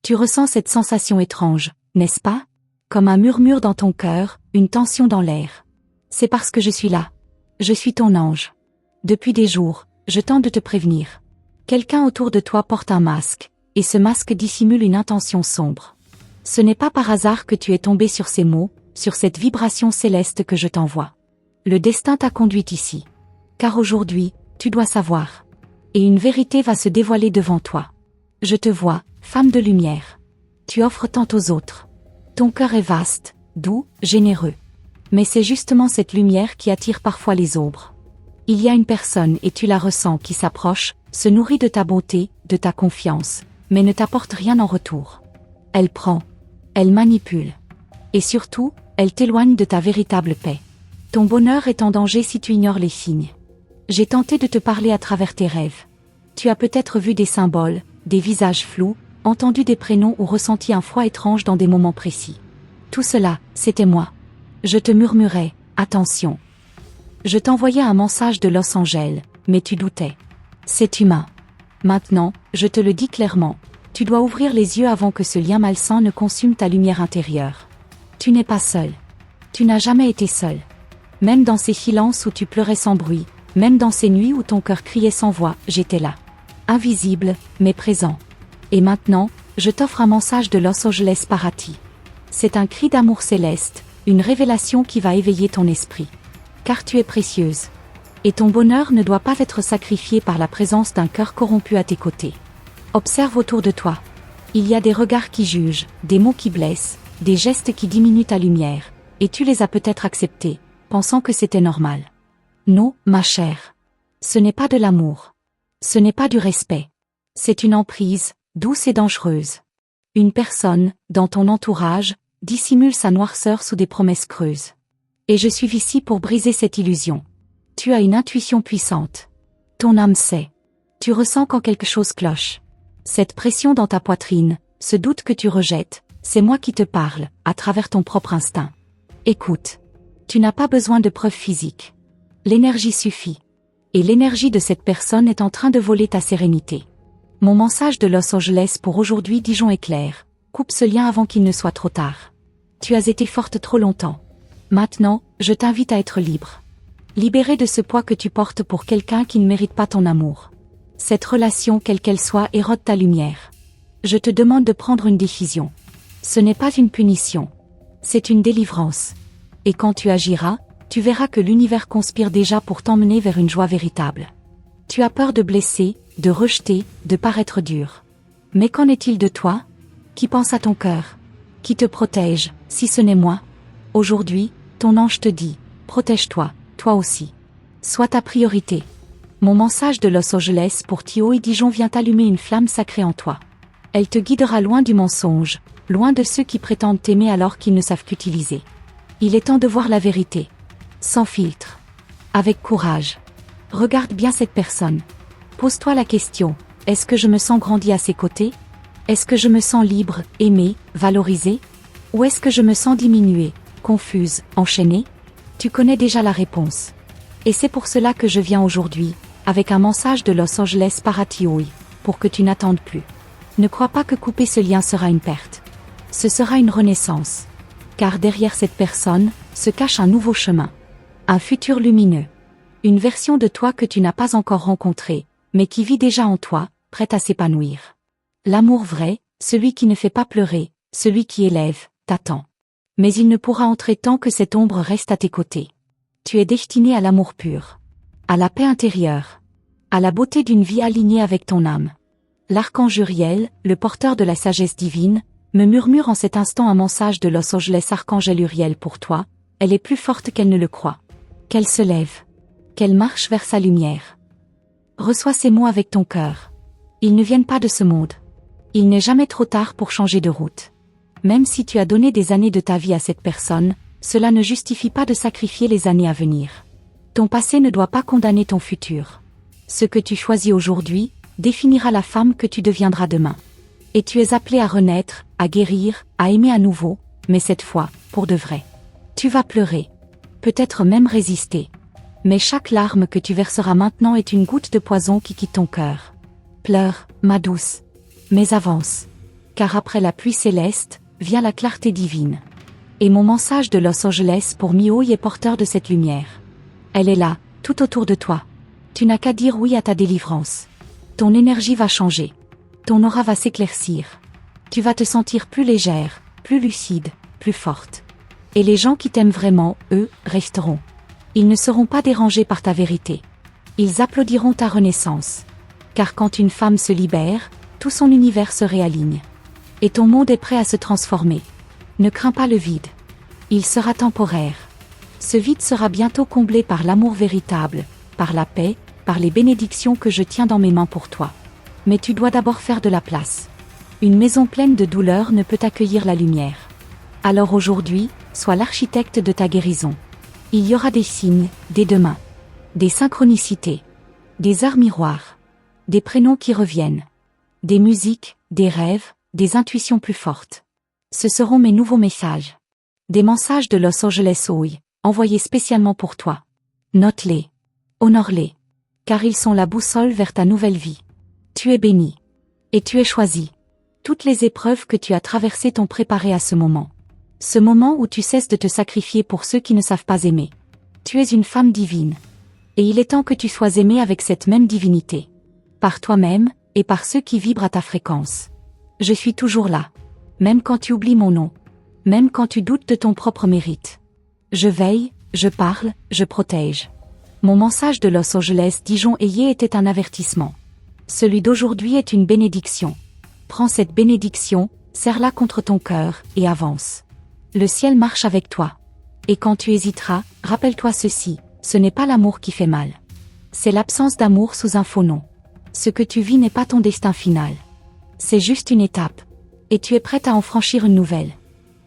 Tu ressens cette sensation étrange, n'est-ce pas? Comme un murmure dans ton cœur, une tension dans l'air. C'est parce que je suis là. Je suis ton ange. Depuis des jours, je tente de te prévenir. Quelqu'un autour de toi porte un masque, et ce masque dissimule une intention sombre. Ce n'est pas par hasard que tu es tombé sur ces mots, sur cette vibration céleste que je t'envoie. Le destin t'a conduite ici. Car aujourd'hui, tu dois savoir. Et une vérité va se dévoiler devant toi. Je te vois, femme de lumière. Tu offres tant aux autres. Ton cœur est vaste, doux, généreux. Mais c'est justement cette lumière qui attire parfois les ombres. Il y a une personne et tu la ressens qui s'approche, se nourrit de ta beauté, de ta confiance, mais ne t'apporte rien en retour. Elle prend. Elle manipule. Et surtout, elle t'éloigne de ta véritable paix. Ton bonheur est en danger si tu ignores les signes. J'ai tenté de te parler à travers tes rêves. Tu as peut-être vu des symboles, des visages flous, entendu des prénoms ou ressenti un froid étrange dans des moments précis. Tout cela, c'était moi. Je te murmurais, attention. Je t'envoyais un message de Los Angeles, mais tu doutais. C'est humain. Maintenant, je te le dis clairement, tu dois ouvrir les yeux avant que ce lien malsain ne consume ta lumière intérieure. Tu n'es pas seul. Tu n'as jamais été seul. Même dans ces silences où tu pleurais sans bruit, même dans ces nuits où ton cœur criait sans voix, j'étais là. Invisible, mais présent. Et maintenant, je t'offre un message de Los Angeles Parati. C'est un cri d'amour céleste, une révélation qui va éveiller ton esprit. Car tu es précieuse. Et ton bonheur ne doit pas être sacrifié par la présence d'un cœur corrompu à tes côtés. Observe autour de toi. Il y a des regards qui jugent, des mots qui blessent, des gestes qui diminuent ta lumière, et tu les as peut-être acceptés, pensant que c'était normal. Non, ma chère. Ce n'est pas de l'amour. Ce n'est pas du respect. C'est une emprise, douce et dangereuse. Une personne, dans ton entourage, dissimule sa noirceur sous des promesses creuses. Et je suis ici pour briser cette illusion. Tu as une intuition puissante. Ton âme sait. Tu ressens quand quelque chose cloche. Cette pression dans ta poitrine, ce doute que tu rejettes, c'est moi qui te parle, à travers ton propre instinct. Écoute. Tu n'as pas besoin de preuves physiques. L'énergie suffit. Et l'énergie de cette personne est en train de voler ta sérénité. Mon message de Los Angeles pour aujourd'hui Dijon est clair. Coupe ce lien avant qu'il ne soit trop tard. Tu as été forte trop longtemps. Maintenant, je t'invite à être libre. Libérée de ce poids que tu portes pour quelqu'un qui ne mérite pas ton amour. Cette relation, quelle qu'elle soit, érode ta lumière. Je te demande de prendre une décision. Ce n'est pas une punition. C'est une délivrance. Et quand tu agiras, tu verras que l'univers conspire déjà pour t'emmener vers une joie véritable. Tu as peur de blesser, de rejeter, de paraître dur. Mais qu'en est-il de toi? Qui pense à ton cœur? Qui te protège, si ce n'est moi? Aujourd'hui, ton ange te dit, protège-toi, toi aussi. Sois ta priorité. Mon message de Los Angeles pour Tio et Dijon vient allumer une flamme sacrée en toi. Elle te guidera loin du mensonge, loin de ceux qui prétendent t'aimer alors qu'ils ne savent qu'utiliser. Il est temps de voir la vérité. Sans filtre. Avec courage. Regarde bien cette personne. Pose-toi la question, est-ce que je me sens grandi à ses côtés? Est-ce que je me sens libre, aimée, valorisée? Ou est-ce que je me sens diminuée, confuse, enchaînée? Tu connais déjà la réponse. Et c'est pour cela que je viens aujourd'hui, avec un message de Los Angeles Paratioi, pour que tu n'attendes plus. Ne crois pas que couper ce lien sera une perte. Ce sera une renaissance. Car derrière cette personne, se cache un nouveau chemin. Un futur lumineux. Une version de toi que tu n'as pas encore rencontrée, mais qui vit déjà en toi, prête à s'épanouir. L'amour vrai, celui qui ne fait pas pleurer, celui qui élève, t'attend. Mais il ne pourra entrer tant que cette ombre reste à tes côtés. Tu es destiné à l'amour pur. À la paix intérieure. À la beauté d'une vie alignée avec ton âme. L'archange Uriel, le porteur de la sagesse divine, me murmure en cet instant un message de Los Angeles Archangel Uriel pour toi, elle est plus forte qu'elle ne le croit. Qu'elle se lève. Qu'elle marche vers sa lumière. Reçois ces mots avec ton cœur. Ils ne viennent pas de ce monde. Il n'est jamais trop tard pour changer de route. Même si tu as donné des années de ta vie à cette personne, cela ne justifie pas de sacrifier les années à venir. Ton passé ne doit pas condamner ton futur. Ce que tu choisis aujourd'hui, définira la femme que tu deviendras demain. Et tu es appelé à renaître, à guérir, à aimer à nouveau, mais cette fois, pour de vrai. Tu vas pleurer. Peut-être même résister. Mais chaque larme que tu verseras maintenant est une goutte de poison qui quitte ton cœur. Pleure, ma douce. Mais avance. car après la pluie céleste, vient la clarté divine. Et mon message de Los Angeles pour Mihoi est porteur de cette lumière. Elle est là, tout autour de toi. Tu n'as qu'à dire oui à ta délivrance. Ton énergie va changer. Ton aura va s'éclaircir. Tu vas te sentir plus légère, plus lucide, plus forte. Et les gens qui t'aiment vraiment, eux, resteront. Ils ne seront pas dérangés par ta vérité. Ils applaudiront ta renaissance. Car quand une femme se libère, tout son univers se réaligne. Et ton monde est prêt à se transformer. Ne crains pas le vide. Il sera temporaire. Ce vide sera bientôt comblé par l'amour véritable, par la paix, par les bénédictions que je tiens dans mes mains pour toi. Mais tu dois d'abord faire de la place. Une maison pleine de douleur ne peut accueillir la lumière. Alors aujourd'hui, sois l'architecte de ta guérison. Il y aura des signes, des demain, des synchronicités, des arts miroirs, des prénoms qui reviennent, des musiques, des rêves, des intuitions plus fortes. Ce seront mes nouveaux messages. Des messages de Los Angeles Oi, envoyés spécialement pour toi. Note-les. Honore-les. Car ils sont la boussole vers ta nouvelle vie. Tu es béni. Et tu es choisi. Toutes les épreuves que tu as traversées t'ont préparé à ce moment. Ce moment où tu cesses de te sacrifier pour ceux qui ne savent pas aimer. Tu es une femme divine. Et il est temps que tu sois aimée avec cette même divinité. Par toi-même, et par ceux qui vibrent à ta fréquence. Je suis toujours là. Même quand tu oublies mon nom. Même quand tu doutes de ton propre mérite. Je veille, je parle, je protège. Mon message de Los Angeles Dijon Ayé était un avertissement. Celui d'aujourd'hui est une bénédiction. Prends cette bénédiction, serre-la contre ton cœur, et avance. Le ciel marche avec toi. Et quand tu hésiteras, rappelle-toi ceci, ce n'est pas l'amour qui fait mal. C'est l'absence d'amour sous un faux nom. Ce que tu vis n'est pas ton destin final. C'est juste une étape. Et tu es prête à en franchir une nouvelle.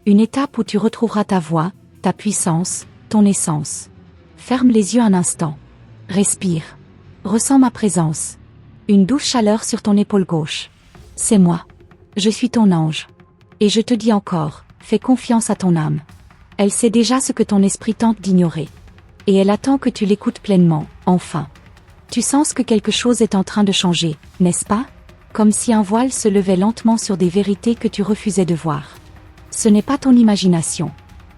Une étape où tu retrouveras ta voix, ta puissance, ton essence. Ferme les yeux un instant. Respire. Ressens ma présence. Une douce chaleur sur ton épaule gauche. C'est moi. Je suis ton ange. Et je te dis encore, fais confiance à ton âme. Elle sait déjà ce que ton esprit tente d'ignorer. Et elle attend que tu l'écoutes pleinement, enfin. Tu sens que quelque chose est en train de changer, n'est-ce pas? Comme si un voile se levait lentement sur des vérités que tu refusais de voir. Ce n'est pas ton imagination.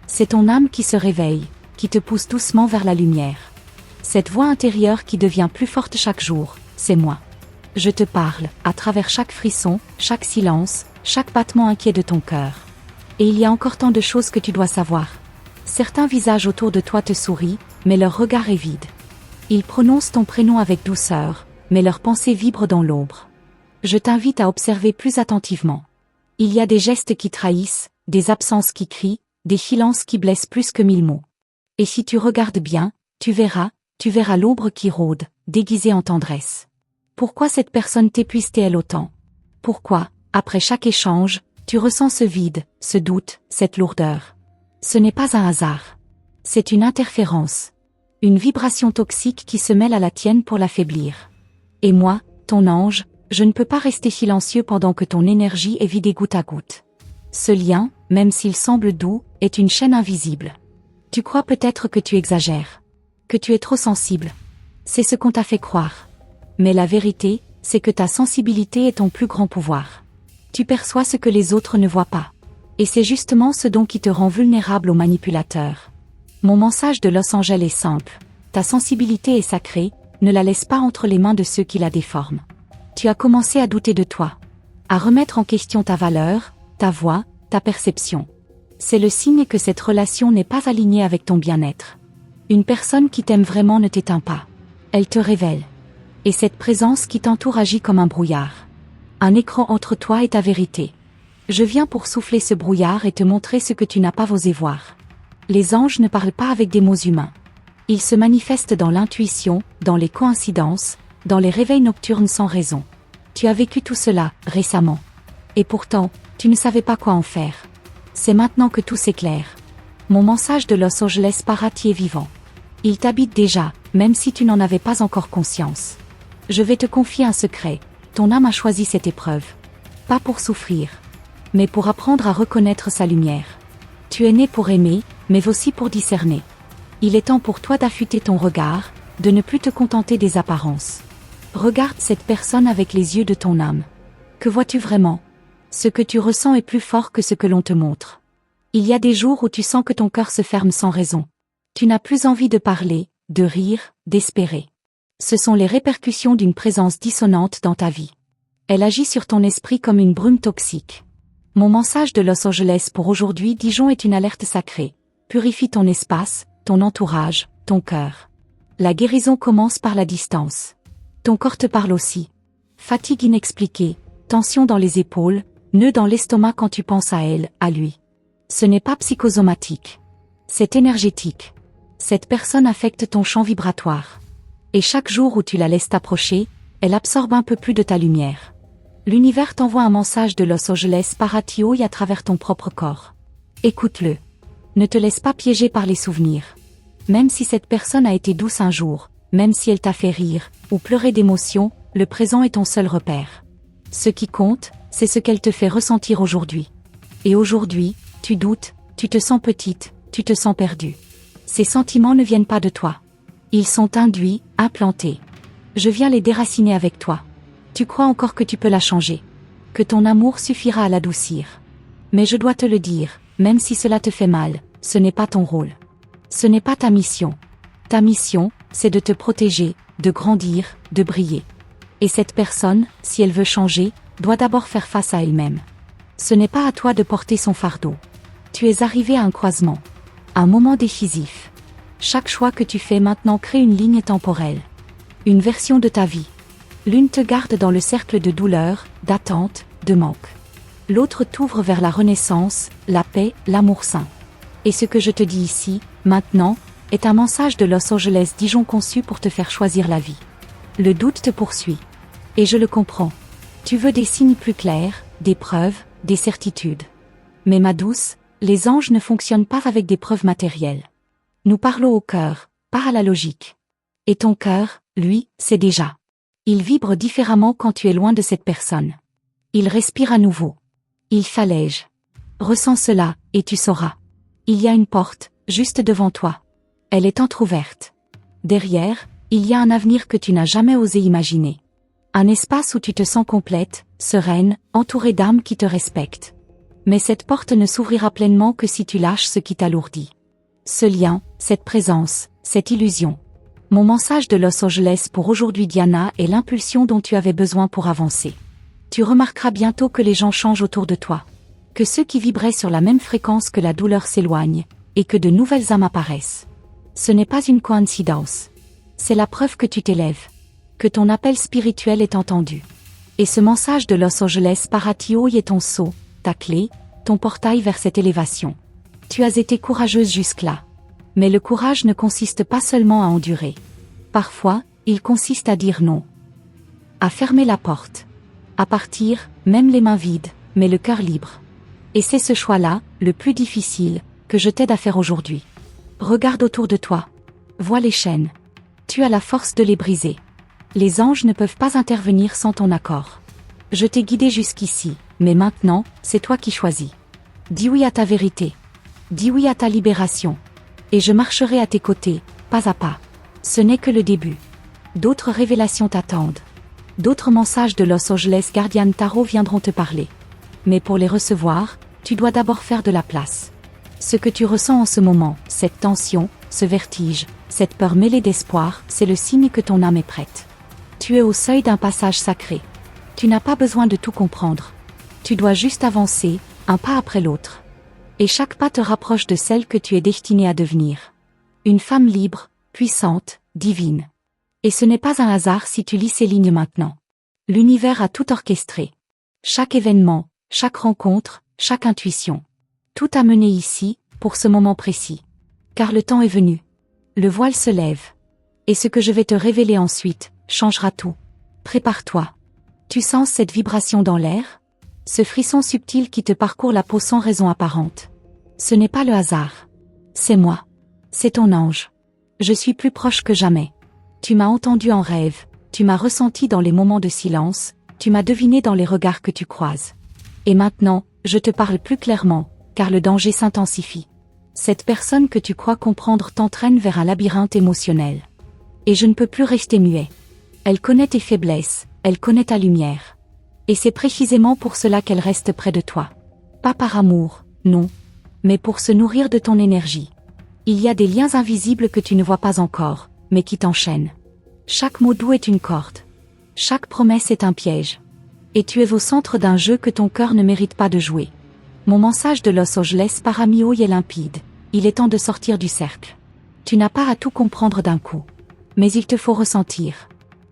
C'est ton âme qui se réveille, qui te pousse doucement vers la lumière. Cette voix intérieure qui devient plus forte chaque jour, c'est moi. Je te parle, à travers chaque frisson, chaque silence, chaque battement inquiet de ton cœur. Et il y a encore tant de choses que tu dois savoir. Certains visages autour de toi te sourient, mais leur regard est vide. Ils prononcent ton prénom avec douceur, mais leurs pensées vibrent dans l'ombre. Je t'invite à observer plus attentivement. Il y a des gestes qui trahissent, des absences qui crient, des silences qui blessent plus que 1000 mots. Et si tu regardes bien, tu verras l'ombre qui rôde, déguisée en tendresse. Pourquoi cette personne t'épuise-t-elle autant? Pourquoi, après chaque échange, tu ressens ce vide, ce doute, cette lourdeur? Ce n'est pas un hasard. C'est une interférence. Une vibration toxique qui se mêle à la tienne pour l'affaiblir. Et moi, ton ange, je ne peux pas rester silencieux pendant que ton énergie est vidée goutte à goutte. Ce lien, même s'il semble doux, est une chaîne invisible. Tu crois peut-être que tu exagères. Que tu es trop sensible. C'est ce qu'on t'a fait croire. Mais la vérité, c'est que ta sensibilité est ton plus grand pouvoir. Tu perçois ce que les autres ne voient pas. Et c'est justement ce don qui te rend vulnérable aux manipulateurs. Mon message de Los Angeles est simple. Ta sensibilité est sacrée, ne la laisse pas entre les mains de ceux qui la déforment. Tu as commencé à douter de toi. À remettre en question ta valeur, ta voix, ta perception. C'est le signe que cette relation n'est pas alignée avec ton bien-être. Une personne qui t'aime vraiment ne t'éteint pas. Elle te révèle. Et cette présence qui t'entoure agit comme un brouillard. Un écran entre toi et ta vérité. Je viens pour souffler ce brouillard et te montrer ce que tu n'as pas osé voir. Les anges ne parlent pas avec des mots humains. Ils se manifestent dans l'intuition, dans les coïncidences, dans les réveils nocturnes sans raison. Tu as vécu tout cela, récemment. Et pourtant, tu ne savais pas quoi en faire. C'est maintenant que tout s'éclaire. Mon message de Los Angeles Parati est vivant. Il t'habite déjà, même si tu n'en avais pas encore conscience. Je vais te confier un secret, ton âme a choisi cette épreuve. Pas pour souffrir, mais pour apprendre à reconnaître sa lumière. Tu es né pour aimer, mais aussi pour discerner. Il est temps pour toi d'affûter ton regard, de ne plus te contenter des apparences. Regarde cette personne avec les yeux de ton âme. Que vois-tu vraiment? Ce que tu ressens est plus fort que ce que l'on te montre. Il y a des jours où tu sens que ton cœur se ferme sans raison. Tu n'as plus envie de parler, de rire, d'espérer. Ce sont les répercussions d'une présence dissonante dans ta vie. Elle agit sur ton esprit comme une brume toxique. Mon message de Los Angeles pour aujourd'hui, Dijon, est une alerte sacrée. Purifie ton espace, ton entourage, ton cœur. La guérison commence par la distance. Ton corps te parle aussi. Fatigue inexpliquée, tension dans les épaules, nœud dans l'estomac quand tu penses à elle, à lui. Ce n'est pas psychosomatique. C'est énergétique. Cette personne affecte ton champ vibratoire. Et chaque jour où tu la laisses t'approcher, elle absorbe un peu plus de ta lumière. L'univers t'envoie un message de Los Angeles Paratio à travers ton propre corps. Écoute-le. Ne te laisse pas piéger par les souvenirs. Même si cette personne a été douce un jour, même si elle t'a fait rire, ou pleurer d'émotion, le présent est ton seul repère. Ce qui compte, c'est ce qu'elle te fait ressentir aujourd'hui. Et aujourd'hui, tu doutes, tu te sens petite, tu te sens perdue. Ces sentiments ne viennent pas de toi. Ils sont induits, implantés. Je viens les déraciner avec toi. Tu crois encore que tu peux la changer. Que ton amour suffira à l'adoucir. Mais je dois te le dire, même si cela te fait mal, ce n'est pas ton rôle. Ce n'est pas ta mission. Ta mission, c'est de te protéger, de grandir, de briller. Et cette personne, si elle veut changer, doit d'abord faire face à elle-même. Ce n'est pas à toi de porter son fardeau. Tu es arrivé à un croisement. Un moment décisif. Chaque choix que tu fais maintenant crée une ligne temporelle. Une version de ta vie. L'une te garde dans le cercle de douleur, d'attente, de manque. L'autre t'ouvre vers la renaissance, la paix, l'amour sain. Et ce que je te dis ici, maintenant, est un message de Los Angeles Dijon conçu pour te faire choisir la vie. Le doute te poursuit. Et je le comprends. Tu veux des signes plus clairs, des preuves, des certitudes. Mais ma douce, les anges ne fonctionnent pas avec des preuves matérielles. Nous parlons au cœur, pas à la logique. Et ton cœur, lui, c'est déjà. Il vibre différemment quand tu es loin de cette personne. Il respire à nouveau. Il s'allège. Ressens cela, et tu sauras. Il y a une porte, juste devant toi. Elle est entr'ouverte. Derrière, il y a un avenir que tu n'as jamais osé imaginer. Un espace où tu te sens complète, sereine, entourée d'âmes qui te respectent. Mais cette porte ne s'ouvrira pleinement que si tu lâches ce qui t'alourdit. Ce lien, cette présence, cette illusion. Mon message de Los Angeles pour aujourd'hui, Diana, est l'impulsion dont tu avais besoin pour avancer. Tu remarqueras bientôt que les gens changent autour de toi. Que ceux qui vibraient sur la même fréquence que la douleur s'éloignent, et que de nouvelles âmes apparaissent. Ce n'est pas une coïncidence. C'est la preuve que tu t'élèves. Que ton appel spirituel est entendu. Et ce message de Los Angeles Paratio est ton sceau, ta clé, ton portail vers cette élévation. Tu as été courageuse jusque-là. Mais le courage ne consiste pas seulement à endurer. Parfois, il consiste à dire non. À fermer la porte. À partir, même les mains vides, mais le cœur libre. Et c'est ce choix-là, le plus difficile, que je t'aide à faire aujourd'hui. Regarde autour de toi. Vois les chaînes. Tu as la force de les briser. Les anges ne peuvent pas intervenir sans ton accord. Je t'ai guidé jusqu'ici, mais maintenant, c'est toi qui choisis. Dis oui à ta vérité. Dis oui à ta libération. Et je marcherai à tes côtés, pas à pas. Ce n'est que le début. D'autres révélations t'attendent. D'autres messages de Los Angeles Guardian Tarot viendront te parler. Mais pour les recevoir, tu dois d'abord faire de la place. Ce que tu ressens en ce moment, cette tension, ce vertige, cette peur mêlée d'espoir, c'est le signe que ton âme est prête. Tu es au seuil d'un passage sacré. Tu n'as pas besoin de tout comprendre. Tu dois juste avancer, un pas après l'autre. Et chaque pas te rapproche de celle que tu es destinée à devenir. Une femme libre, puissante, divine. Et ce n'est pas un hasard si tu lis ces lignes maintenant. L'univers a tout orchestré. Chaque événement, chaque rencontre, chaque intuition. Tout a mené ici, pour ce moment précis. Car le temps est venu. Le voile se lève. Et ce que je vais te révéler ensuite, changera tout. Prépare-toi. Tu sens cette vibration dans l'air? Ce frisson subtil qui te parcourt la peau sans raison apparente. Ce n'est pas le hasard. C'est moi. C'est ton ange. Je suis plus proche que jamais. Tu m'as entendu en rêve, tu m'as ressenti dans les moments de silence, tu m'as deviné dans les regards que tu croises. Et maintenant, je te parle plus clairement, car le danger s'intensifie. Cette personne que tu crois comprendre t'entraîne vers un labyrinthe émotionnel. Et je ne peux plus rester muet. Elle connaît tes faiblesses, elle connaît ta lumière. Et c'est précisément pour cela qu'elle reste près de toi. Pas par amour, non, mais pour se nourrir de ton énergie. Il y a des liens invisibles que tu ne vois pas encore, mais qui t'enchaînent. Chaque mot doux est une corde. Chaque promesse est un piège. Et tu es au centre d'un jeu que ton cœur ne mérite pas de jouer. Mon message de Los Angeles Paramio est limpide. Il est temps de sortir du cercle. Tu n'as pas à tout comprendre d'un coup. Mais il te faut ressentir.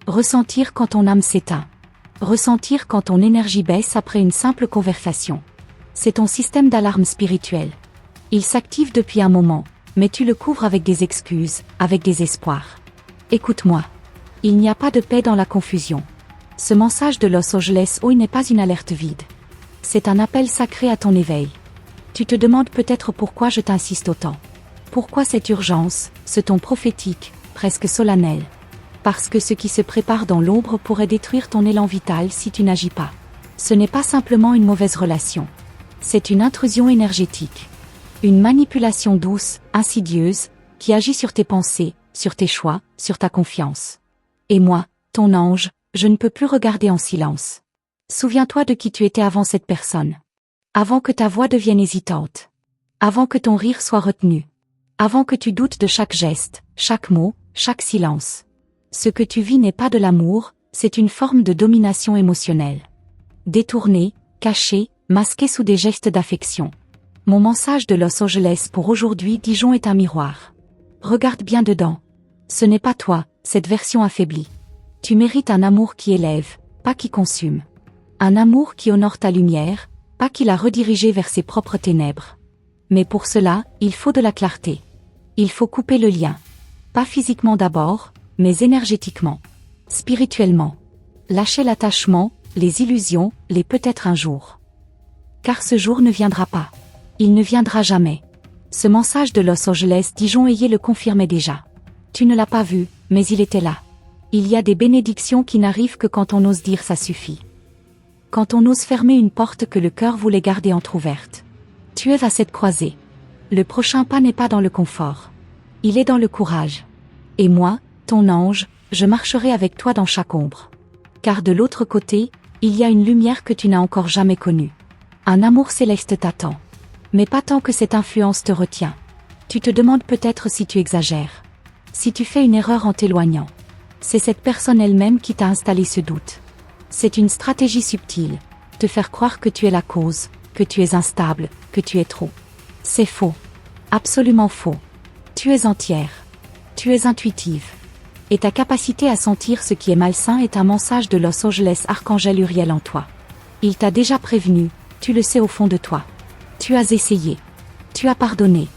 Ressentir quand ton âme s'éteint. Ressentir quand ton énergie baisse après une simple conversation. C'est ton système d'alarme spirituel. Il s'active depuis un moment, mais tu le couvres avec des excuses, avec des espoirs. Écoute-moi. Il n'y a pas de paix dans la confusion. Ce message de Los Angeles n'est pas une alerte vide. C'est un appel sacré à ton éveil. Tu te demandes peut-être pourquoi je t'insiste autant. Pourquoi cette urgence, ce ton prophétique, presque solennel? Parce que ce qui se prépare dans l'ombre pourrait détruire ton élan vital si tu n'agis pas. Ce n'est pas simplement une mauvaise relation. C'est une intrusion énergétique. Une manipulation douce, insidieuse, qui agit sur tes pensées, sur tes choix, sur ta confiance. Et moi, ton ange, je ne peux plus regarder en silence. Souviens-toi de qui tu étais avant cette personne. Avant que ta voix devienne hésitante. Avant que ton rire soit retenu. Avant que tu doutes de chaque geste, chaque mot, chaque silence. Ce que tu vis n'est pas de l'amour, c'est une forme de domination émotionnelle. Détournée, cachée, masquée sous des gestes d'affection. Mon message de Los Angeles pour aujourd'hui, Dijon, est un miroir. Regarde bien dedans. Ce n'est pas toi, cette version affaiblie. Tu mérites un amour qui élève, pas qui consume. Un amour qui honore ta lumière, pas qui la redirige vers ses propres ténèbres. Mais pour cela, il faut de la clarté. Il faut couper le lien. Pas physiquement d'abord, mais énergétiquement. Spirituellement. Lâcher l'attachement, les illusions, les peut-être un jour. Car ce jour ne viendra pas. Il ne viendra jamais. Ce message de Los Angeles Dijon le confirmait déjà. Tu ne l'as pas vu, mais il était là. Il y a des bénédictions qui n'arrivent que quand on ose dire ça suffit. Quand on ose fermer une porte que le cœur voulait garder entr'ouverte. Tu es à cette croisée. Le prochain pas n'est pas dans le confort. Il est dans le courage. Et moi, ton ange, je marcherai avec toi dans chaque ombre. Car de l'autre côté, il y a une lumière que tu n'as encore jamais connue. Un amour céleste t'attend. Mais pas tant que cette influence te retient. Tu te demandes peut-être si tu exagères. Si tu fais une erreur en t'éloignant. C'est cette personne elle-même qui t'a installé ce doute. C'est une stratégie subtile. Te faire croire que tu es la cause, que tu es instable, que tu es trop. C'est faux. Absolument faux. Tu es entière. Tu es intuitive. Et ta capacité à sentir ce qui est malsain est un message de Los Angeles Archangel Uriel en toi. Il t'a déjà prévenu, tu le sais au fond de toi. Tu as essayé. Tu as pardonné.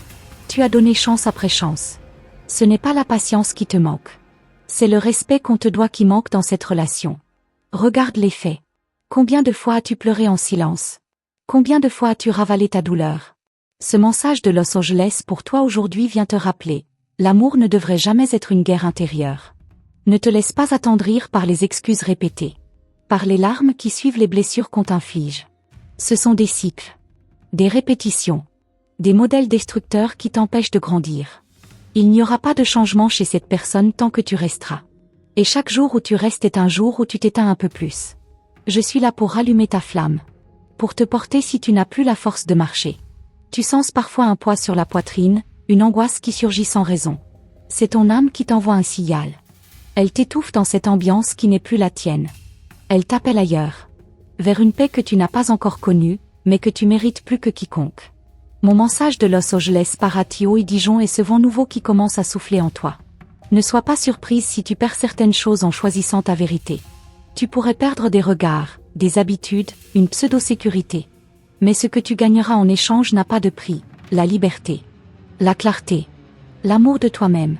Tu as donné chance après chance. Ce n'est pas la patience qui te manque. C'est le respect qu'on te doit qui manque dans cette relation. Regarde les faits. Combien de fois as-tu pleuré en silence? Combien de fois as-tu ravalé ta douleur? Ce message de Los Angeles pour toi aujourd'hui vient te rappeler. L'amour ne devrait jamais être une guerre intérieure. Ne te laisse pas attendrir par les excuses répétées. Par les larmes qui suivent les blessures qu'on t'inflige. Ce sont des cycles. Des répétitions. Des modèles destructeurs qui t'empêchent de grandir. Il n'y aura pas de changement chez cette personne tant que tu resteras. Et chaque jour où tu restes est un jour où tu t'éteins un peu plus. Je suis là pour rallumer ta flamme. Pour te porter si tu n'as plus la force de marcher. Tu sens parfois un poids sur la poitrine, une angoisse qui surgit sans raison. C'est ton âme qui t'envoie un signal. Elle t'étouffe dans cette ambiance qui n'est plus la tienne. Elle t'appelle ailleurs. Vers une paix que tu n'as pas encore connue, mais que tu mérites plus que quiconque. Mon message de Los Angeles Paratio et Dijon est ce vent nouveau qui commence à souffler en toi. Ne sois pas surprise si tu perds certaines choses en choisissant ta vérité. Tu pourrais perdre des regards, des habitudes, une pseudo-sécurité. Mais ce que tu gagneras en échange n'a pas de prix, la liberté, la clarté, l'amour de toi-même.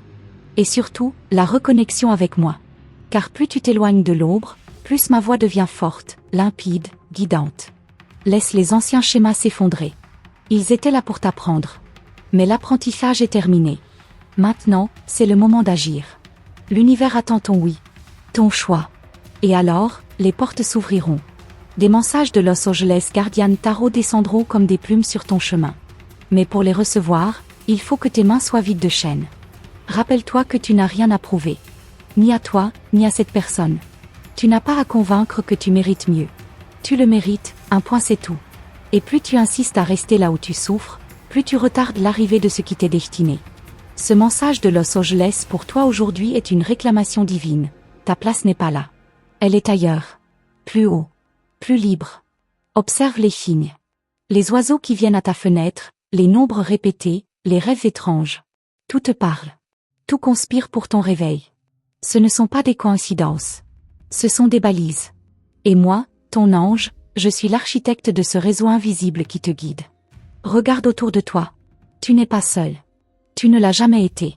Et surtout, la reconnexion avec moi. Car plus tu t'éloignes de l'ombre, plus ma voix devient forte, limpide, guidante. Laisse les anciens schémas s'effondrer. Ils étaient là pour t'apprendre. Mais l'apprentissage est terminé. Maintenant, c'est le moment d'agir. L'univers attend ton oui, ton choix. Et alors, les portes s'ouvriront. Des messages de Los Angeles Guardian Tarot descendront comme des plumes sur ton chemin. Mais pour les recevoir, il faut que tes mains soient vides de chaînes. Rappelle-toi que tu n'as rien à prouver. Ni à toi, ni à cette personne. Tu n'as pas à convaincre que tu mérites mieux. Tu le mérites, un point c'est tout. Et plus tu insistes à rester là où tu souffres, plus tu retardes l'arrivée de ce qui t'est destiné. Ce message de Los Angeles pour toi aujourd'hui est une réclamation divine. Ta place n'est pas là. Elle est ailleurs. Plus haut. Plus libre. Observe les signes. Les oiseaux qui viennent à ta fenêtre, les nombres répétés, les rêves étranges. Tout te parle. Tout conspire pour ton réveil. Ce ne sont pas des coïncidences. Ce sont des balises. Et moi, ton ange, je suis l'architecte de ce réseau invisible qui te guide. Regarde autour de toi. Tu n'es pas seul. Tu ne l'as jamais été.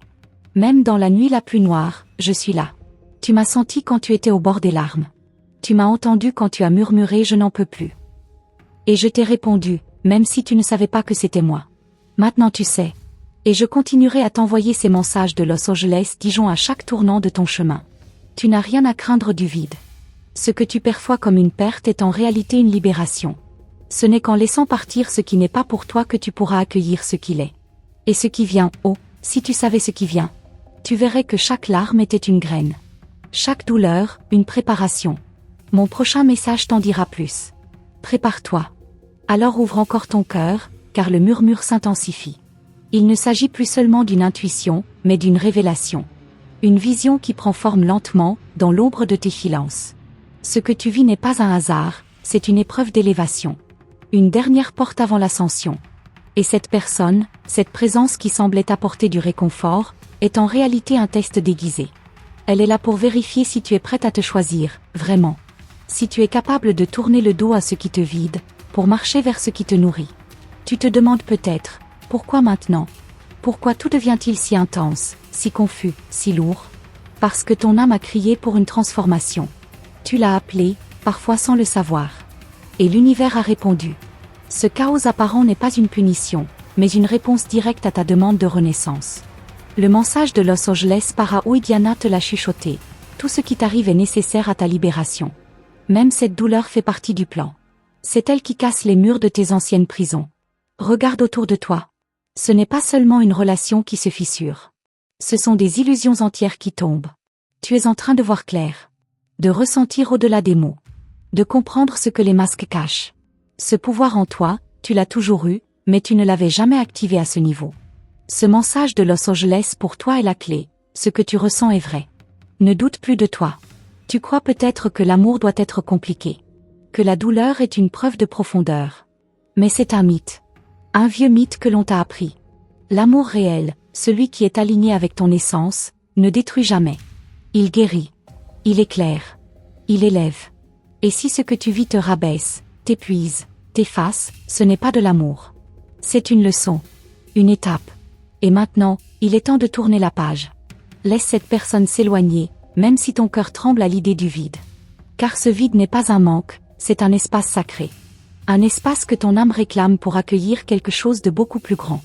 Même dans la nuit la plus noire, je suis là. Tu m'as senti quand tu étais au bord des larmes. Tu m'as entendu quand tu as murmuré « je n'en peux plus ». Et je t'ai répondu, même si tu ne savais pas que c'était moi. Maintenant tu sais. Et je continuerai à t'envoyer ces messages de Los Angeles Dijon à chaque tournant de ton chemin. Tu n'as rien à craindre du vide. Ce que tu perçois comme une perte est en réalité une libération. Ce n'est qu'en laissant partir ce qui n'est pas pour toi que tu pourras accueillir ce qu'il est. Et ce qui vient, oh, si tu savais ce qui vient. Tu verrais que chaque larme était une graine. Chaque douleur, une préparation. Mon prochain message t'en dira plus. Prépare-toi. Alors ouvre encore ton cœur, car le murmure s'intensifie. Il ne s'agit plus seulement d'une intuition, mais d'une révélation. Une vision qui prend forme lentement, dans l'ombre de tes silences. Ce que tu vis n'est pas un hasard, c'est une épreuve d'élévation. Une dernière porte avant l'ascension. Et cette personne, cette présence qui semblait t'apporter du réconfort, est en réalité un test déguisé. Elle est là pour vérifier si tu es prête à te choisir, vraiment. Si tu es capable de tourner le dos à ce qui te vide, pour marcher vers ce qui te nourrit. Tu te demandes peut-être, pourquoi maintenant? Pourquoi tout devient-il si intense, si confus, si lourd? Parce que ton âme a crié pour une transformation. Tu l'as appelé, parfois sans le savoir. Et l'univers a répondu. Ce chaos apparent n'est pas une punition, mais une réponse directe à ta demande de renaissance. Le message de Los Angeles Para-Diana te l'a chuchoté. Tout ce qui t'arrive est nécessaire à ta libération. Même cette douleur fait partie du plan. C'est elle qui casse les murs de tes anciennes prisons. Regarde autour de toi. Ce n'est pas seulement une relation qui se fissure. Ce sont des illusions entières qui tombent. Tu es en train de voir clair. De ressentir au-delà des mots. De comprendre ce que les masques cachent. Ce pouvoir en toi, tu l'as toujours eu, mais tu ne l'avais jamais activé à ce niveau. Ce message de Los Angeles pour toi est la clé. Ce que tu ressens est vrai. Ne doute plus de toi. Tu crois peut-être que l'amour doit être compliqué. Que la douleur est une preuve de profondeur. Mais c'est un mythe. Un vieux mythe que l'on t'a appris. L'amour réel, celui qui est aligné avec ton essence, ne détruit jamais. Il guérit. Il éclaire. Il élève. Et si ce que tu vis te rabaisse, t'épuise, t'efface, ce n'est pas de l'amour. C'est une leçon. Une étape. Et maintenant, il est temps de tourner la page. Laisse cette personne s'éloigner, même si ton cœur tremble à l'idée du vide. Car ce vide n'est pas un manque, c'est un espace sacré. Un espace que ton âme réclame pour accueillir quelque chose de beaucoup plus grand.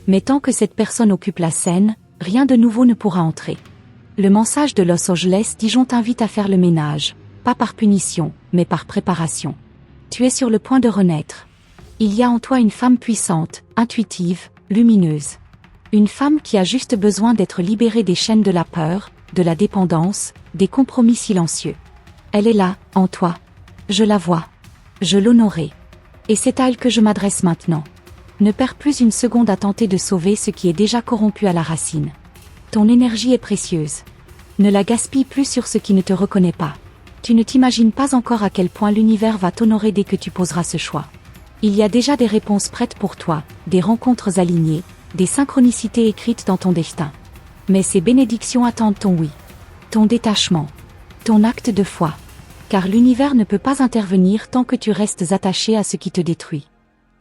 Mais tant que cette personne occupe la scène, rien de nouveau ne pourra entrer. Le message de Los Angeles Dijon t'invite à faire le ménage, pas par punition, mais par préparation. Tu es sur le point de renaître. Il y a en toi une femme puissante, intuitive, lumineuse. Une femme qui a juste besoin d'être libérée des chaînes de la peur, de la dépendance, des compromis silencieux. Elle est là, en toi. Je la vois. Je l'honorerai. Et c'est à elle que je m'adresse maintenant. Ne perds plus une seconde à tenter de sauver ce qui est déjà corrompu à la racine. Ton énergie est précieuse. Ne la gaspille plus sur ce qui ne te reconnaît pas. Tu ne t'imagines pas encore à quel point l'univers va t'honorer dès que tu poseras ce choix. Il y a déjà des réponses prêtes pour toi, des rencontres alignées, des synchronicités écrites dans ton destin. Mais ces bénédictions attendent ton oui. Ton détachement. Ton acte de foi. Car l'univers ne peut pas intervenir tant que tu restes attaché à ce qui te détruit.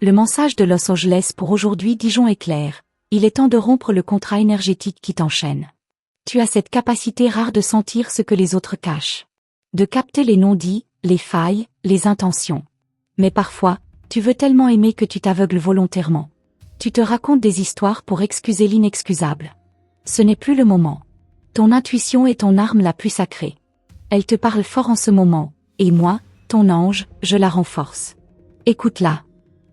Le message de Los Angeles pour aujourd'hui Dijon est clair. Il est temps de rompre le contrat énergétique qui t'enchaîne. Tu as cette capacité rare de sentir ce que les autres cachent. De capter les non-dits, les failles, les intentions. Mais parfois, tu veux tellement aimer que tu t'aveugles volontairement. Tu te racontes des histoires pour excuser l'inexcusable. Ce n'est plus le moment. Ton intuition est ton arme la plus sacrée. Elle te parle fort en ce moment, et moi, ton ange, je la renforce. Écoute-la.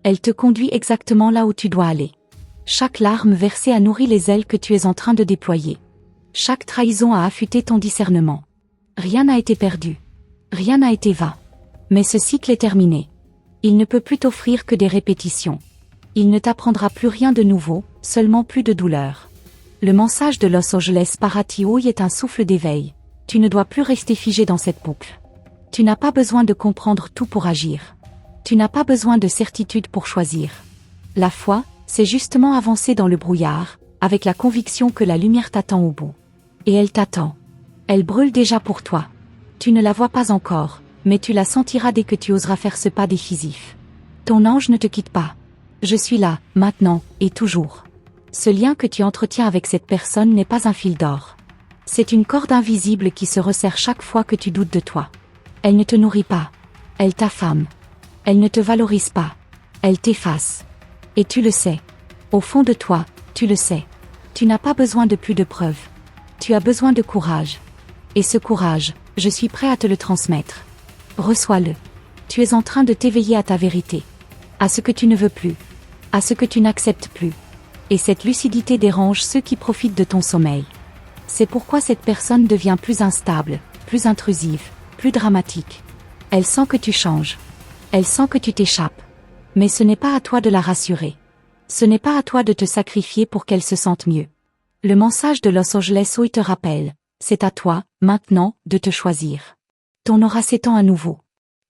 Elle te conduit exactement là où tu dois aller. Chaque larme versée a nourri les ailes que tu es en train de déployer. Chaque trahison a affûté ton discernement. Rien n'a été perdu. Rien n'a été vain. Mais ce cycle est terminé. Il ne peut plus t'offrir que des répétitions. Il ne t'apprendra plus rien de nouveau, seulement plus de douleur. Le mensage de Los Angeles Paratiouille est un souffle d'éveil. Tu ne dois plus rester figé dans cette boucle. Tu n'as pas besoin de comprendre tout pour agir. Tu n'as pas besoin de certitude pour choisir. La foi, c'est justement avancer dans le brouillard, avec la conviction que la lumière t'attend au bout. Et elle t'attend. Elle brûle déjà pour toi. Tu ne la vois pas encore, mais tu la sentiras dès que tu oseras faire ce pas décisif. Ton ange ne te quitte pas. Je suis là, maintenant, et toujours. Ce lien que tu entretiens avec cette personne n'est pas un fil d'or. C'est une corde invisible qui se resserre chaque fois que tu doutes de toi. Elle ne te nourrit pas. Elle t'affame. Elle ne te valorise pas. Elle t'efface. Et tu le sais. Au fond de toi, tu le sais. Tu n'as pas besoin de plus de preuves. Tu as besoin de courage. Et ce courage, je suis prêt à te le transmettre. Reçois-le. Tu es en train de t'éveiller à ta vérité. À ce que tu ne veux plus. À ce que tu n'acceptes plus. Et cette lucidité dérange ceux qui profitent de ton sommeil. C'est pourquoi cette personne devient plus instable, plus intrusive, plus dramatique. Elle sent que tu changes. Elle sent que tu t'échappes. Mais ce n'est pas à toi de la rassurer. Ce n'est pas à toi de te sacrifier pour qu'elle se sente mieux. Le mensage de Los Angeles OI te rappelle, c'est à toi, maintenant, de te choisir. Ton aura s'étend à nouveau.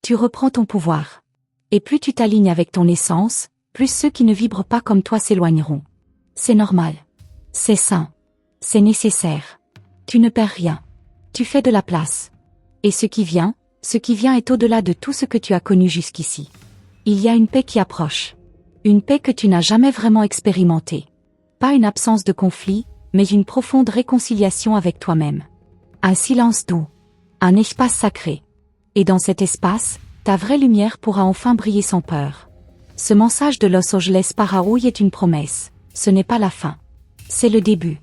Tu reprends ton pouvoir. Et plus tu t'alignes avec ton essence, plus ceux qui ne vibrent pas comme toi s'éloigneront. C'est normal. C'est sain. C'est nécessaire. Tu ne perds rien. Tu fais de la place. Et ce qui vient est au-delà de tout ce que tu as connu jusqu'ici. Il y a une paix qui approche. Une paix que tu n'as jamais vraiment expérimentée. Pas une absence de conflit, mais une profonde réconciliation avec toi-même. Un silence doux. Un espace sacré. Et dans cet espace, ta vraie lumière pourra enfin briller sans peur. Ce mensage de Los Angeles Paratiouille est une promesse. Ce n'est pas la fin. C'est le début.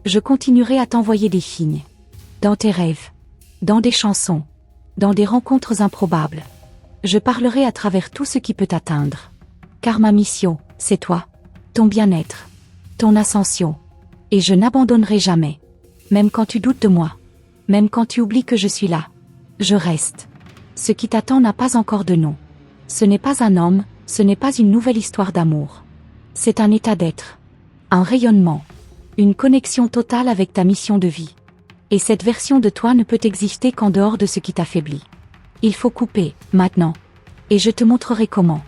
Je continuerai à t'envoyer des signes. Dans tes rêves. Dans des chansons. Dans des rencontres improbables. Je parlerai à travers tout ce qui peut t'atteindre. Car ma mission, c'est toi. Ton bien-être. Ton ascension. Et je n'abandonnerai jamais. Même quand tu doutes de moi. Même quand tu oublies que je suis là. Je reste. Ce qui t'attend n'a pas encore de nom. Ce n'est pas un homme, ce n'est pas une nouvelle histoire d'amour. C'est un état d'être. Un rayonnement. Une connexion totale avec ta mission de vie. Et cette version de toi ne peut exister qu'en dehors de ce qui t'affaiblit. Il faut couper, maintenant. Et je te montrerai comment.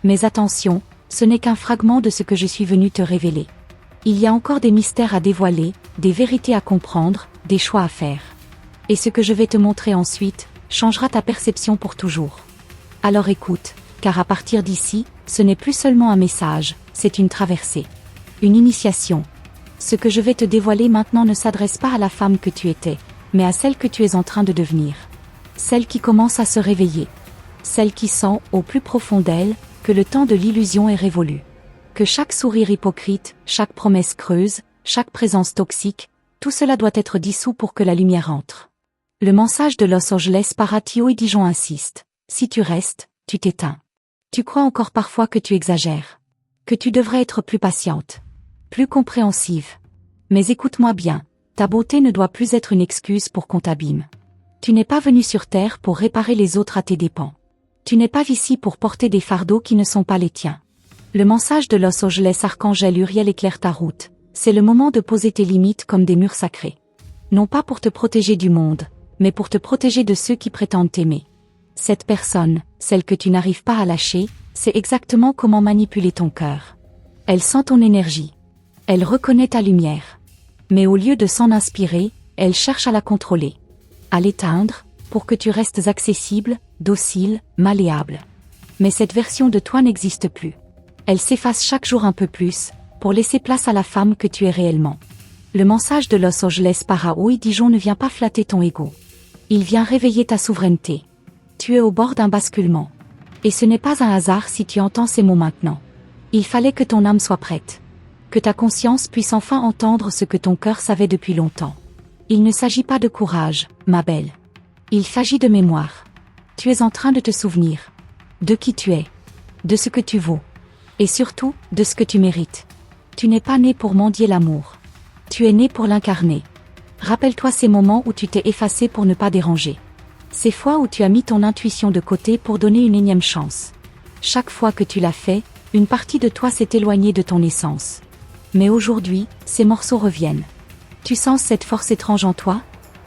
Mais attention, ce n'est qu'un fragment de ce que je suis venu te révéler. Il y a encore des mystères à dévoiler, des vérités à comprendre, des choix à faire. Et ce que je vais te montrer ensuite, changera ta perception pour toujours. Alors écoute, car à partir d'ici, ce n'est plus seulement un message, c'est une traversée. Une initiation. Ce que je vais te dévoiler maintenant ne s'adresse pas à la femme que tu étais, mais à celle que tu es en train de devenir. Celle qui commence à se réveiller. Celle qui sent, au plus profond d'elle, que le temps de l'illusion est révolu. Que chaque sourire hypocrite, chaque promesse creuse, chaque présence toxique, tout cela doit être dissous pour que la lumière entre. Le mensage de Los Angeles Paratiouille Dijon insiste. Si tu restes, tu t'éteins. Tu crois encore parfois que tu exagères. Que tu devrais être plus patiente. Plus compréhensive. Mais écoute-moi bien, ta beauté ne doit plus être une excuse pour qu'on t'abîme. Tu n'es pas venu sur terre pour réparer les autres à tes dépens. Tu n'es pas ici pour porter des fardeaux qui ne sont pas les tiens. Le mensage de Los Angeles Archangel Uriel éclaire ta route. C'est le moment de poser tes limites comme des murs sacrés. Non pas pour te protéger du monde, mais pour te protéger de ceux qui prétendent t'aimer. Cette personne, celle que tu n'arrives pas à lâcher, sait exactement comment manipuler ton cœur. Elle sent ton énergie. Elle reconnaît ta lumière. Mais au lieu de s'en inspirer, elle cherche à la contrôler. À l'éteindre, pour que tu restes accessible, docile, malléable. Mais cette version de toi n'existe plus. Elle s'efface chaque jour un peu plus, pour laisser place à la femme que tu es réellement. Le mensage de Los Angeles Paratiouille Dijon ne vient pas flatter ton ego. Il vient réveiller ta souveraineté. Tu es au bord d'un basculement. Et ce n'est pas un hasard si tu entends ces mots maintenant. Il fallait que ton âme soit prête. Que ta conscience puisse enfin entendre ce que ton cœur savait depuis longtemps. Il ne s'agit pas de courage, ma belle. Il s'agit de mémoire. Tu es en train de te souvenir. De qui tu es. De ce que tu vaux. Et surtout, de ce que tu mérites. Tu n'es pas né pour mendier l'amour. Tu es né pour l'incarner. Rappelle-toi ces moments où tu t'es effacé pour ne pas déranger. Ces fois où tu as mis ton intuition de côté pour donner une énième chance. Chaque fois que tu l'as fait, une partie de toi s'est éloignée de ton essence. Mais aujourd'hui, ces morceaux reviennent. Tu sens cette force étrange en toi?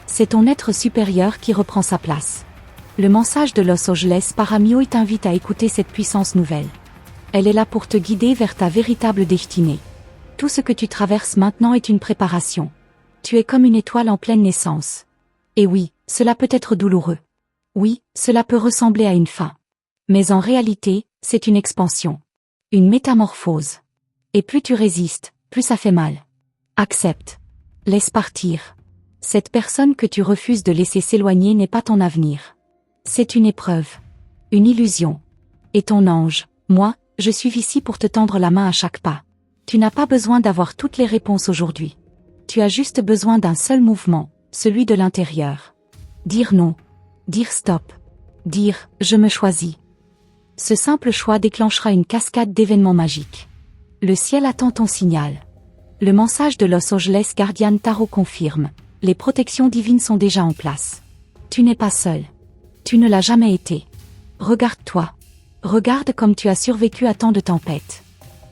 C'est ton être supérieur qui reprend sa place. Le message de Los Angeles Paramio t'invite à écouter cette puissance nouvelle. Elle est là pour te guider vers ta véritable destinée. Tout ce que tu traverses maintenant est une préparation. Tu es comme une étoile en pleine naissance. Et oui, cela peut être douloureux. Oui, cela peut ressembler à une fin. Mais en réalité, c'est une expansion. Une métamorphose. Et plus tu résistes, plus ça fait mal. Accepte. Laisse partir. Cette personne que tu refuses de laisser s'éloigner n'est pas ton avenir. C'est une épreuve. Une illusion. Et ton ange, moi, je suis ici pour te tendre la main à chaque pas. Tu n'as pas besoin d'avoir toutes les réponses aujourd'hui. Tu as juste besoin d'un seul mouvement, celui de l'intérieur. Dire non. Dire stop. Dire « je me choisis ». Ce simple choix déclenchera une cascade d'événements magiques. Le ciel attend ton signal. Le message de Los Angeles Guardian Tarot confirme. Les protections divines sont déjà en place. Tu n'es pas seul. Tu ne l'as jamais été. Regarde-toi. Regarde comme tu as survécu à tant de tempêtes.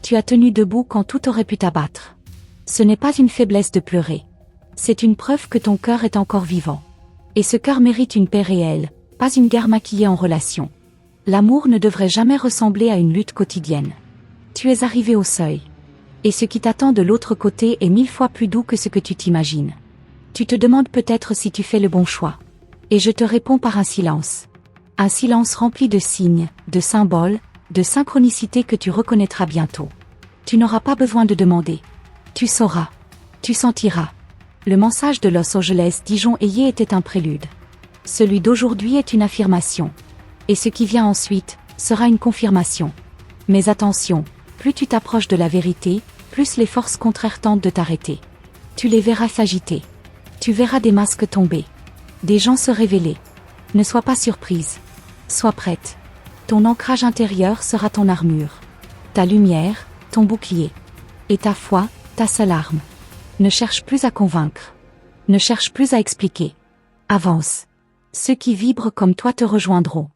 Tu as tenu debout quand tout aurait pu t'abattre. Ce n'est pas une faiblesse de pleurer. C'est une preuve que ton cœur est encore vivant. Et ce cœur mérite une paix réelle, pas une guerre maquillée en relation. L'amour ne devrait jamais ressembler à une lutte quotidienne. Tu es arrivé au seuil. Et ce qui t'attend de l'autre côté est 1000 fois plus doux que ce que tu t'imagines. Tu te demandes peut-être si tu fais le bon choix. Et je te réponds par un silence. Un silence rempli de signes, de symboles, de synchronicités que tu reconnaîtras bientôt. Tu n'auras pas besoin de demander. Tu sauras. Tu sentiras. Le message de Los Angeles Dijon Ayé était un prélude. Celui d'aujourd'hui est une affirmation. Et ce qui vient ensuite, sera une confirmation. Mais attention, plus tu t'approches de la vérité, plus les forces contraires tentent de t'arrêter. Tu les verras s'agiter. Tu verras des masques tomber. Des gens se révéler. Ne sois pas surprise. Sois prête. Ton ancrage intérieur sera ton armure. Ta lumière, ton bouclier. Et ta foi, ta seule arme. Ne cherche plus à convaincre. Ne cherche plus à expliquer. Avance. Ceux qui vibrent comme toi te rejoindront.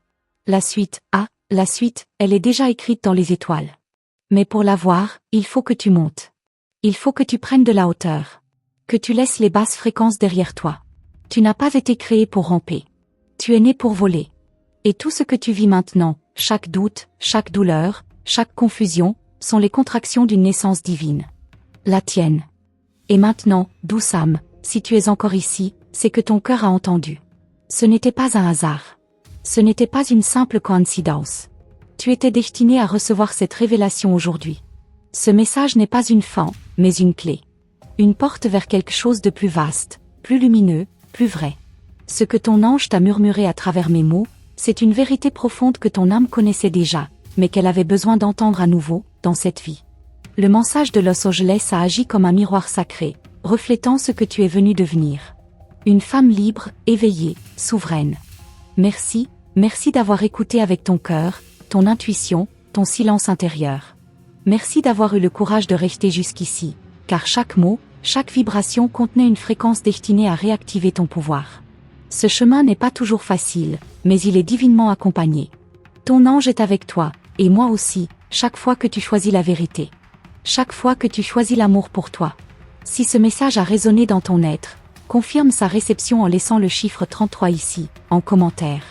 La suite, elle est déjà écrite dans les étoiles. Mais pour la voir, il faut que tu montes. Il faut que tu prennes de la hauteur. Que tu laisses les basses fréquences derrière toi. Tu n'as pas été créé pour ramper. Tu es né pour voler. Et tout ce que tu vis maintenant, chaque doute, chaque douleur, chaque confusion, sont les contractions d'une naissance divine. La tienne. Et maintenant, douce âme, si tu es encore ici, c'est que ton cœur a entendu. Ce n'était pas un hasard. Ce n'était pas une simple coïncidence. Tu étais destiné à recevoir cette révélation aujourd'hui. Ce message n'est pas une fin, mais une clé. Une porte vers quelque chose de plus vaste, plus lumineux, plus vrai. Ce que ton ange t'a murmuré à travers mes mots, c'est une vérité profonde que ton âme connaissait déjà, mais qu'elle avait besoin d'entendre à nouveau, dans cette vie. Le message de Los Angeles a agi comme un miroir sacré, reflétant ce que tu es venu devenir. Une femme libre, éveillée, souveraine. Merci d'avoir écouté avec ton cœur, ton intuition, ton silence intérieur. Merci d'avoir eu le courage de rester jusqu'ici, car chaque mot, chaque vibration contenait une fréquence destinée à réactiver ton pouvoir. Ce chemin n'est pas toujours facile, mais il est divinement accompagné. Ton ange est avec toi, et moi aussi, chaque fois que tu choisis la vérité. Chaque fois que tu choisis l'amour pour toi. Si ce message a résonné dans ton être, confirme sa réception en laissant le chiffre 33 ici, en commentaire.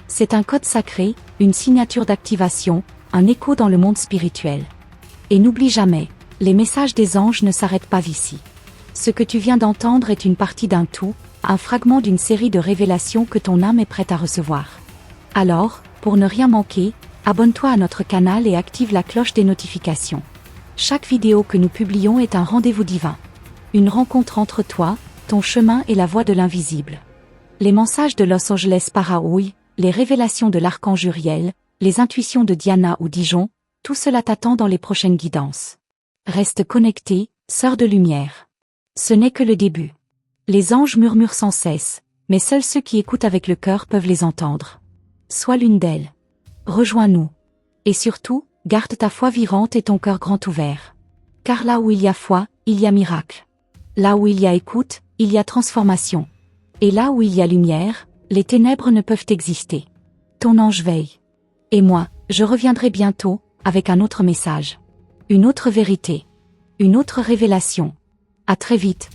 C'est un code sacré, une signature d'activation, un écho dans le monde spirituel. Et n'oublie jamais, les messages des anges ne s'arrêtent pas ici. Ce que tu viens d'entendre est une partie d'un tout, un fragment d'une série de révélations que ton âme est prête à recevoir. Alors, pour ne rien manquer, abonne-toi à notre canal et active la cloche des notifications. Chaque vidéo que nous publions est un rendez-vous divin. Une rencontre entre toi, ton chemin et la voie de l'invisible. Les messages de Los Angeles Paraouille, les révélations de l'archange Uriel, les intuitions de Diana ou Dijon, tout cela t'attend dans les prochaines guidances. Reste connecté, sœur de lumière. Ce n'est que le début. Les anges murmurent sans cesse, mais seuls ceux qui écoutent avec le cœur peuvent les entendre. Sois l'une d'elles. Rejoins-nous. Et surtout, garde ta foi vivante et ton cœur grand ouvert. Car là où il y a foi, il y a miracle. Là où il y a écoute, il y a transformation. Et là où il y a lumière, Les ténèbres ne peuvent exister. Ton ange veille. Et moi, je reviendrai bientôt, avec un autre message. Une autre vérité. Une autre révélation. À très vite.